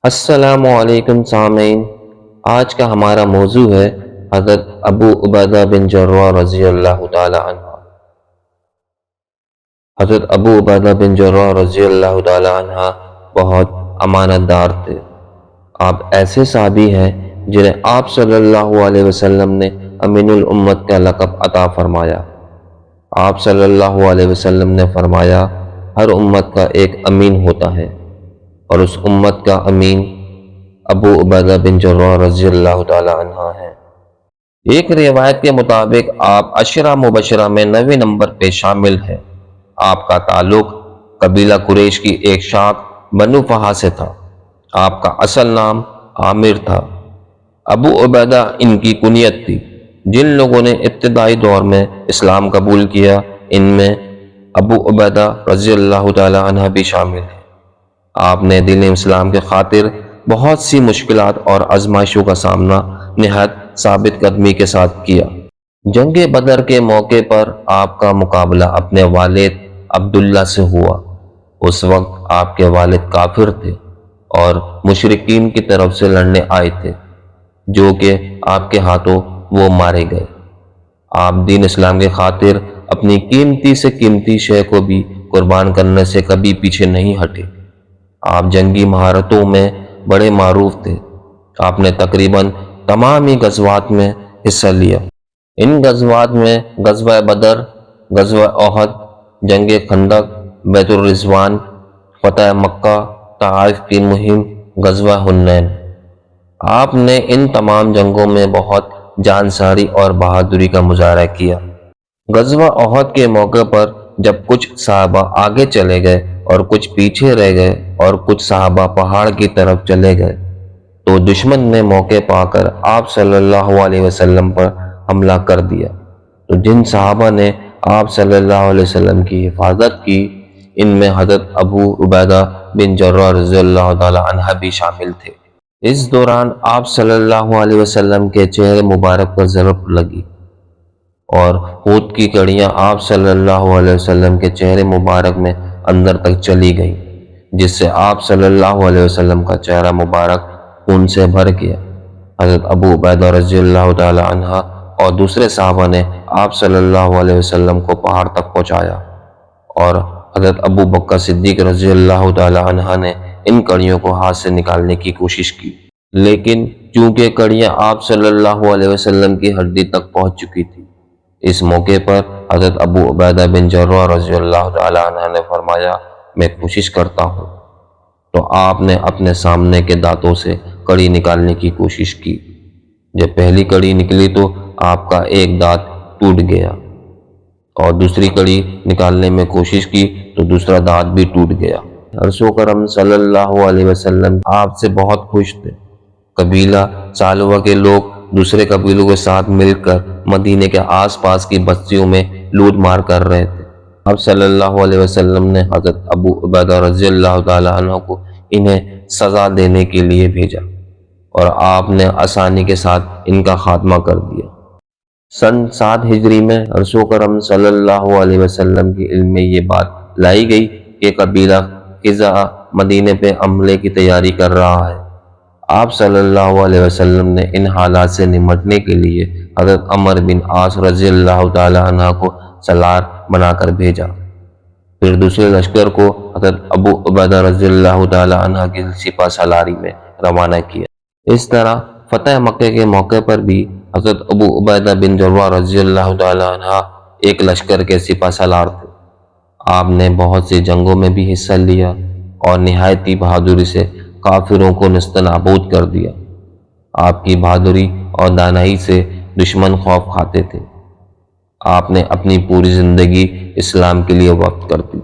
السلام علیکم سامعین، آج کا ہمارا موضوع ہے حضرت ابو عبیدہ بن جراح رضی اللہ تعالی عنہ۔ حضرت ابو عبیدہ بن جراح رضی اللہ تعالی عنہ بہت امانت دار تھے۔ آپ ایسے صحابی ہیں جنہیں آپ صلی اللہ علیہ وسلم نے امین الامت کا لقب عطا فرمایا۔ آپ صلی اللہ علیہ وسلم نے فرمایا، ہر امت کا ایک امین ہوتا ہے اور اس امت کا امین ابو عبیدہ بن جراح رضی اللہ تعالی عنہ ہیں۔ ایک روایت کے مطابق آپ عشرہ مبشرہ میں 9ویں نمبر پہ شامل ہیں۔ آپ کا تعلق قبیلہ قریش کی ایک شاخ بنو فہا سے تھا۔ آپ کا اصل نام عامر تھا۔ ابو عبیدہ ان کی کنیت تھی۔ جن لوگوں نے ابتدائی دور میں اسلام قبول کیا، ان میں ابو عبیدہ رضی اللہ تعالی عنہ بھی شامل ہیں۔ آپ نے دین اسلام کے خاطر بہت سی مشکلات اور آزمائشوں کا سامنا نہایت ثابت قدمی کے ساتھ کیا۔ جنگ بدر کے موقع پر آپ کا مقابلہ اپنے والد عبداللہ سے ہوا۔ اس وقت آپ کے والد کافر تھے اور مشرکین کی طرف سے لڑنے آئے تھے، جو کہ آپ کے ہاتھوں وہ مارے گئے۔ آپ دین اسلام کے خاطر اپنی قیمتی سے قیمتی شے کو بھی قربان کرنے سے کبھی پیچھے نہیں ہٹے۔ آپ جنگی مہارتوں میں بڑے معروف تھے۔ آپ نے تقریباً تمام ہی غزوات میں حصہ لیا۔ ان غزوات میں غزوہ بدر، غزوہ احد، جنگ خندق، بیت الرضوان، فتح مکہ، طائف کی مہم، غزوہ حنین۔ آپ نے ان تمام جنگوں میں بہت جانساری اور بہادری کا مظاہرہ کیا۔ غزوہ احد کے موقع پر جب کچھ صحابہ آگے چلے گئے اور کچھ پیچھے رہ گئے اور کچھ صحابہ پہاڑ کی طرف چلے گئے، تو دشمن نے موقع پا کر آپ صلی اللہ علیہ وسلم پر حملہ کر دیا۔ تو جن صحابہ نے آپ صلی اللہ علیہ وسلم کی حفاظت کی، ان میں حضرت ابو عبیدہ بن جراح رضی اللہ تعالی عنہ بھی شامل تھے۔ اس دوران آپ صلی اللہ علیہ وسلم کے چہرے مبارک پر ضرب لگی اور خون کی کڑیاں آپ صلی اللہ علیہ وسلم کے چہرے مبارک میں اندر تک چلی گئیں، جس سے آپ صلی اللہ علیہ وسلم کا چہرہ مبارک خون سے بھر گیا۔ حضرت ابو عبیدہ رضی اللہ تعالی عنہ اور دوسرے صحابہ نے آپ صلی اللہ علیہ وسلم کو پہاڑ تک پہنچایا اور حضرت ابو بکر صدیق رضی اللہ تعالی عنہ نے ان کڑیوں کو ہاتھ سے نکالنے کی کوشش کی، لیکن چونکہ کڑیاں آپ صلی اللہ علیہ وسلم کی ہڈی تک پہنچ چکی تھی، اس موقع پر حضرت ابو عبیدہ بن جراح رضی اللہ تعالی عنہ نے فرمایا، میں کوشش کرتا ہوں۔ تو آپ نے اپنے سامنے کے دانتوں سے کڑی نکالنے کی کوشش کی۔ جب پہلی کڑی نکلی تو آپ کا ایک دانت ٹوٹ گیا اور دوسری کڑی نکالنے میں کوشش کی تو دوسرا دانت بھی ٹوٹ گیا۔ رسول کرم صلی اللہ علیہ وسلم آپ سے بہت خوش تھے۔ قبیلہ سالوہ کے لوگ دوسرے قبیلوں کے ساتھ مل کر مدینے کے آس پاس کی بستیوں میں لوٹ مار کر رہے تھے۔ آپ صلی اللہ علیہ وسلم نے حضرت ابو عبیدہ رضی اللہ تعالی عنہ کو انہیں سزا دینے کے لیے بھیجا اور آپ نے آسانی کے ساتھ ان کا خاتمہ کر دیا۔ سن 7 ہجری میں رسول کرم صلی اللہ علیہ وسلم کے علم میں یہ بات لائی گئی کہ قبیلہ خزاعہ مدینے پہ حملے کی تیاری کر رہا ہے۔ آپ صلی اللہ علیہ وسلم نے ان حالات سے نمٹنے کے لیے حضرت عمر بن عاص رضی اللہ تعالی عنہ کو سالار بنا کر بھیجا، پھر دوسرے لشکر کو حضرت ابو عبیدہ رضی اللہ تعالی عنہ کی سپہ سالاری میں روانہ کیا۔ اس طرح فتح مکہ کے موقع پر بھی حضرت ابو عبیدہ بن جراح رضی اللہ تعالی عنہ ایک لشکر کے سپہ سالار تھے۔ آپ نے بہت سی جنگوں میں بھی حصہ لیا اور نہایت ہی بہادری سے کافروں کو نیست نابود کر دیا۔ آپ کی بہادری اور دانائی سے دشمن خوف کھاتے تھے۔ آپ نے اپنی پوری زندگی اسلام کے لیے وقف کر دی۔